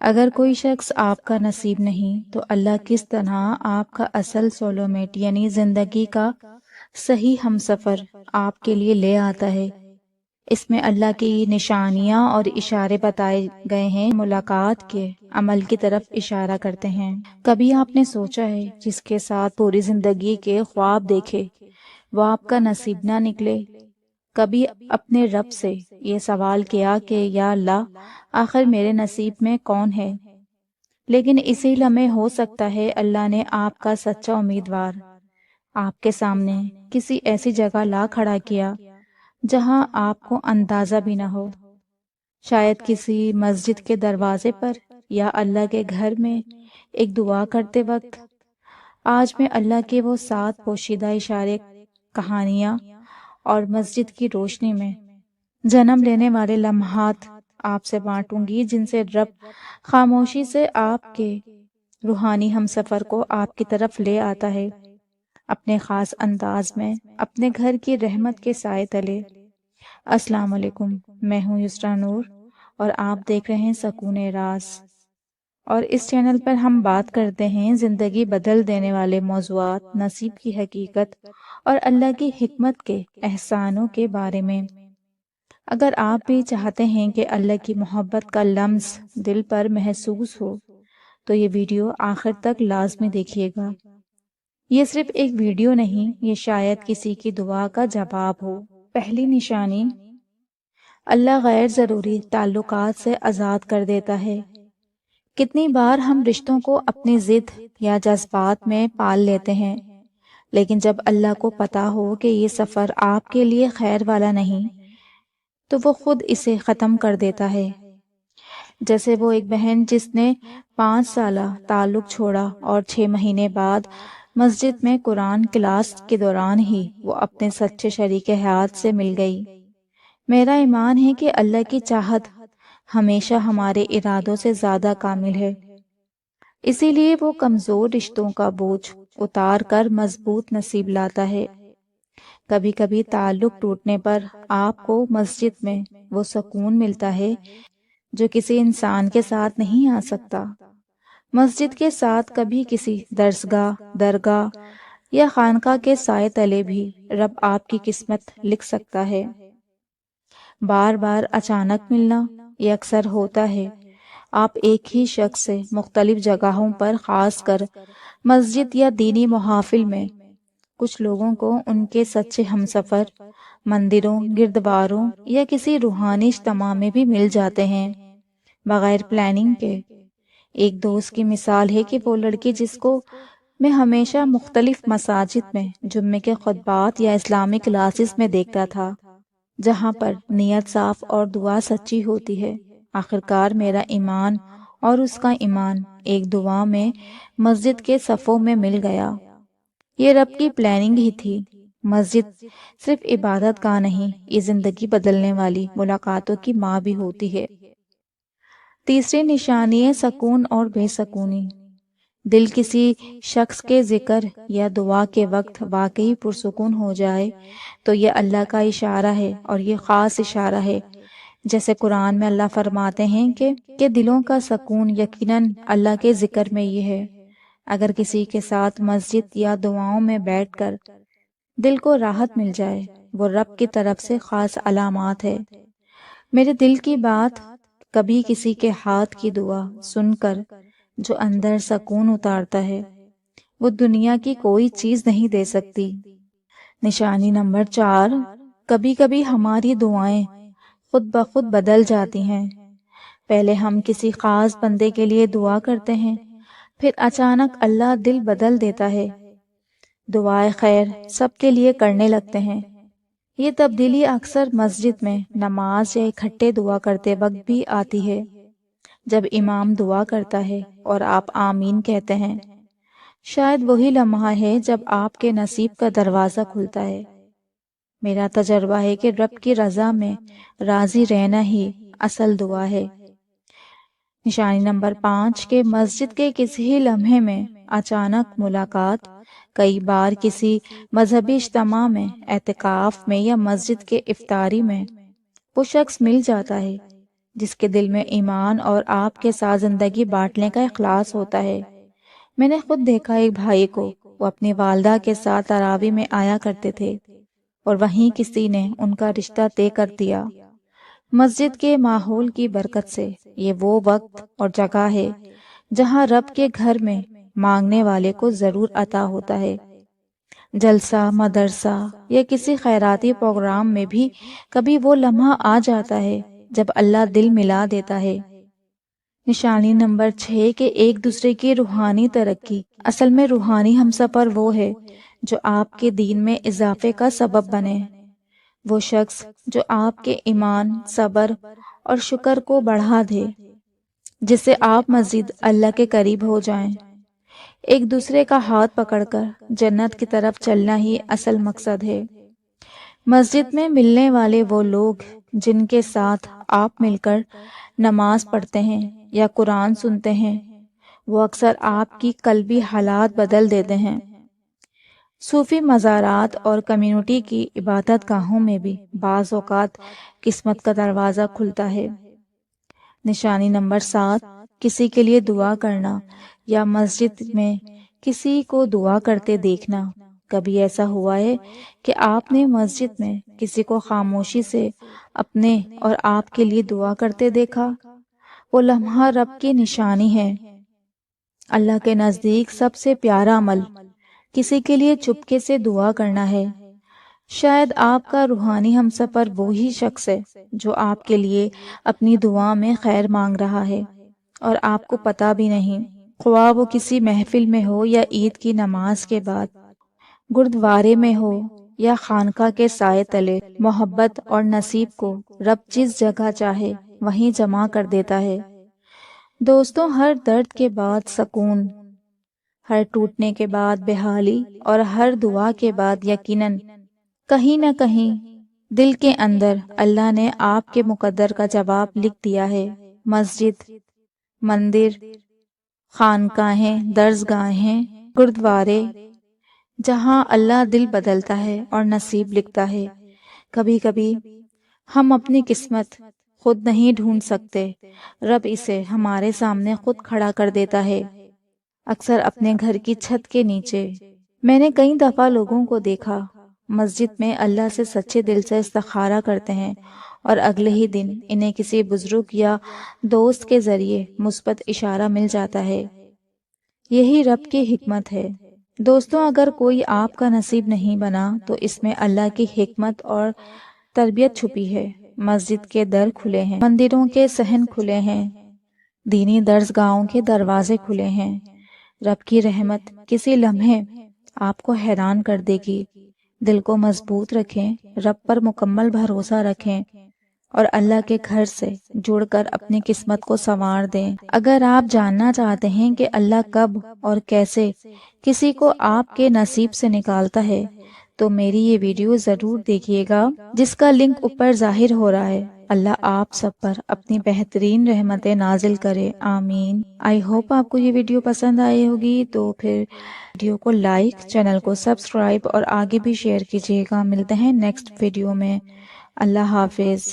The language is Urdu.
اگر کوئی شخص آپ کا نصیب نہیں تو اللہ کس طرح آپ کا اصل سولومیٹ یعنی زندگی کا صحیح ہمسفر آپ کے لیے لے آتا ہے۔ اس میں اللہ کی نشانیاں اور اشارے بتائے گئے ہیں، ملاقات کے عمل کی طرف اشارہ کرتے ہیں۔ کبھی آپ نے سوچا ہے جس کے ساتھ پوری زندگی کے خواب دیکھے وہ آپ کا نصیب نہ نکلے؟ کبھی اپنے رب سے یہ سوال کیا کہ یا اللہ، آخر میرے نصیب میں کون ہے؟ لیکن اسی لمحے ہو سکتا ہے اللہ نے آپ کا سچا امیدوار آپ کے سامنے کسی ایسی جگہ لا کھڑا کیا جہاں آپ کو اندازہ بھی نہ ہو، شاید کسی مسجد کے دروازے پر یا اللہ کے گھر میں ایک دعا کرتے وقت۔ آج میں اللہ کے وہ 7 پوشیدہ اشارے، کہانیاں اور مسجد کی روشنی میں جنم لینے والے لمحات آپ سے بانٹوں گی، جن سے رب خاموشی سے آپ کے روحانی ہمسفر کو آپ کی طرف لے آتا ہے، اپنے خاص انداز میں، اپنے گھر کی رحمت کے سائے تلے۔ السلام علیکم، میں ہوں یسریٰ نور اور آپ دیکھ رہے ہیں سکون راز، اور اس چینل پر ہم بات کرتے ہیں زندگی بدل دینے والے موضوعات، نصیب کی حقیقت اور اللہ کی حکمت کے احسانوں کے بارے میں۔ اگر آپ بھی چاہتے ہیں کہ اللہ کی محبت کا لمس دل پر محسوس ہو تو یہ ویڈیو آخر تک لازمی دیکھیے گا۔ یہ صرف ایک ویڈیو نہیں، یہ شاید کسی کی دعا کا جواب ہو۔ پہلی نشانی، اللہ غیر ضروری تعلقات سے آزاد کر دیتا ہے۔ کتنی بار ہم رشتوں کو اپنی ضد یا جذبات میں پال لیتے ہیں، لیکن جب اللہ کو پتہ ہو کہ یہ سفر آپ کے لیے خیر والا نہیں تو وہ خود اسے ختم کر دیتا ہے۔ جیسے وہ ایک بہن جس نے 5 سالہ تعلق چھوڑا اور 6 مہینے بعد مسجد میں قرآن کلاس کے دوران ہی وہ اپنے سچے شریک حیات سے مل گئی۔ میرا ایمان ہے کہ اللہ کی چاہت ہمیشہ ہمارے ارادوں سے زیادہ کامل ہے، اسی لیے وہ کمزور رشتوں کا بوجھ اتار کر مضبوط نصیب لاتا ہے۔ کبھی کبھی تعلق ٹوٹنے پر آپ کو مسجد میں وہ سکون ملتا ہے جو کسی انسان کے ساتھ نہیں آ سکتا۔ مسجد کے ساتھ کبھی کسی درسگاہ، درگاہ یا خانقاہ کے سائے تلے بھی رب آپ کی قسمت لکھ سکتا ہے۔ بار بار اچانک ملنا یہ اکثر ہوتا ہے۔ آپ ایک ہی شخص سے مختلف جگہوں پر، خاص کر مسجد یا دینی محافل میں، کچھ لوگوں کو ان کے سچے ہمسفر مندروں، گردواروں یا کسی روحانی اجتماع میں بھی مل جاتے ہیں، بغیر پلاننگ کے۔ ایک دوست کی مثال ہے کہ وہ لڑکی جس کو میں ہمیشہ مختلف مساجد میں جمعے کے خطبات یا اسلامی کلاسز میں دیکھتا تھا، جہاں پر نیت صاف اور دعا سچی ہوتی ہے، آخرکار میرا ایمان اور اس کا ایمان ایک دعا میں مسجد کے صفوں میں مل گیا۔ یہ رب کی پلاننگ ہی تھی۔ مسجد صرف عبادت گاہ نہیں، یہ زندگی بدلنے والی ملاقاتوں کی ماں بھی ہوتی ہے۔ تیسری نشانی ہے سکون اور بے سکونی۔ دل کسی شخص کے ذکر یا دعا کے وقت واقعی پرسکون ہو جائے تو یہ اللہ کا اشارہ ہے، اور یہ خاص اشارہ ہے۔ جیسے قرآن میں اللہ فرماتے ہیں کہ دلوں کا سکون یقیناً اللہ کے ذکر میں یہ ہے۔ اگر کسی کے ساتھ مسجد یا دعاؤں میں بیٹھ کر دل کو راحت مل جائے، وہ رب کی طرف سے خاص علامات ہے۔ میرے دل کی بات، کبھی کسی کے ہاتھ کی دعا سن کر جو اندر سکون اتارتا ہے، وہ دنیا کی کوئی چیز نہیں دے سکتی۔ نشانی نمبر 4، کبھی کبھی ہماری دعائیں خود بخود بدل جاتی ہیں۔ پہلے ہم کسی خاص بندے کے لیے دعا کرتے ہیں، پھر اچانک اللہ دل بدل دیتا ہے، دعائے خیر سب کے لیے کرنے لگتے ہیں۔ یہ تبدیلی اکثر مسجد میں نماز یا اکٹھے دعا کرتے وقت بھی آتی ہے۔ جب امام دعا کرتا ہے اور آپ آمین کہتے ہیں، شاید وہی لمحہ ہے جب آپ کے نصیب کا دروازہ کھلتا ہے۔ میرا تجربہ ہے کہ رب کی رضا میں راضی رہنا ہی اصل دعا ہے۔ نشانی نمبر 5، کہ مسجد کے کسی لمحے میں اچانک ملاقات، کئی بار کسی مذہبی اجتماع میں، اعتکاف میں یا مسجد کے افطاری میں وہ شخص مل جاتا ہے جس کے دل میں ایمان اور آپ کے ساتھ زندگی بانٹنے کا اخلاص ہوتا ہے۔ میں نے خود دیکھا ایک بھائی کو، وہ اپنی والدہ کے ساتھ تراویح میں آیا کرتے تھے اور وہیں کسی نے ان کا رشتہ طے کر دیا۔ مسجد کے ماحول کی برکت سے یہ وہ وقت اور جگہ ہے جہاں رب کے گھر میں مانگنے والے کو ضرور عطا ہوتا ہے۔ جلسہ، مدرسہ یا کسی خیراتی پروگرام میں بھی کبھی وہ لمحہ آ جاتا ہے جب اللہ دل ملا دیتا ہے۔ نشانی نمبر 6 کہ ایک دوسرے کی روحانی ترقی۔ اصل میں روحانی ہمسفر وہ ہے جو آپ کے دین میں اضافے کا سبب بنے، وہ شخص جو آپ کے ایمان، صبر اور شکر کو بڑھا دے، جس سے آپ مزید اللہ کے قریب ہو جائیں۔ ایک دوسرے کا ہاتھ پکڑ کر جنت کی طرف چلنا ہی اصل مقصد ہے۔ مسجد میں ملنے والے وہ لوگ جن کے ساتھ آپ مل کر نماز پڑھتے ہیں یا قرآن سنتے ہیں، وہ اکثر آپ کی قلبی حالات بدل دیتے ہیں۔ صوفی مزارات اور کمیونٹی کی عبادت گاہوں میں بھی بعض اوقات قسمت کا دروازہ کھلتا ہے۔ نشانی نمبر 7 کسی کے لیے دعا کرنا یا مسجد میں کسی کو دعا کرتے دیکھنا۔ کبھی ایسا ہوا ہے کہ آپ نے مسجد میں کسی کو خاموشی سے اپنے اور آپ کے لیے دعا کرتے دیکھا؟ وہ لمحہ رب کی نشانی ہے۔ اللہ کے نزدیک سب سے پیارا عمل کسی کے لیے چپکے سے دعا کرنا ہے۔ شاید آپ کا روحانی ہمسفر وہی شخص ہے جو آپ کے لیے اپنی دعا میں خیر مانگ رہا ہے اور آپ کو پتہ بھی نہیں، خواہ وہ کسی محفل میں ہو یا عید کی نماز کے بعد، گردوارے میں ہو یا خانقاہ کے سائے تلے۔ محبت اور نصیب کو رب جس جگہ چاہے وہیں جمع کر دیتا ہے۔ دوستوں، ہر درد کے بعد سکون، ہر ٹوٹنے کے بعد بحالی اور ہر دعا کے بعد یقیناً کہیں نہ کہیں دل کے اندر اللہ نے آپ کے مقدر کا جواب لکھ دیا ہے۔ مسجد، مندر، خانقاہیں، درسگاہیں، گردوارے، جہاں اللہ دل بدلتا ہے اور نصیب لکھتا ہے۔ کبھی کبھی ہم اپنی قسمت خود نہیں ڈھونڈ سکتے، رب اسے ہمارے سامنے خود کھڑا کر دیتا ہے، اکثر اپنے گھر کی چھت کے نیچے۔ میں نے کئی دفعہ لوگوں کو دیکھا مسجد میں اللہ سے سچے دل سے استخارہ کرتے ہیں اور اگلے ہی دن انہیں کسی بزرگ یا دوست کے ذریعے مثبت اشارہ مل جاتا ہے۔ یہی رب کی حکمت ہے۔ دوستوں، اگر کوئی آپ کا نصیب نہیں بنا تو اس میں اللہ کی حکمت اور تربیت چھپی ہے۔ مسجد کے در کھلے ہیں، مندروں کے صحن کھلے ہیں، دینی درسگاہوں کے دروازے کھلے ہیں۔ رب کی رحمت کسی لمحے آپ کو حیران کر دے گی۔ دل کو مضبوط رکھیں، رب پر مکمل بھروسہ رکھیں اور اللہ کے گھر سے جڑ کر اپنی قسمت کو سنوار دیں۔ اگر آپ جاننا چاہتے ہیں کہ اللہ کب اور کیسے کسی کو آپ کے نصیب سے نکالتا ہے تو میری یہ ویڈیو ضرور دیکھیے گا، جس کا لنک اوپر ظاہر ہو رہا ہے۔ اللہ آپ سب پر اپنی بہترین رحمتیں نازل کرے، آمین۔ آئی ہوپ آپ کو یہ ویڈیو پسند آئی ہوگی، تو پھر ویڈیو کو لائک، چینل کو سبسکرائب اور آگے بھی شیئر کیجیے گا۔ ملتے ہیں نیکسٹ ویڈیو میں۔ اللہ حافظ۔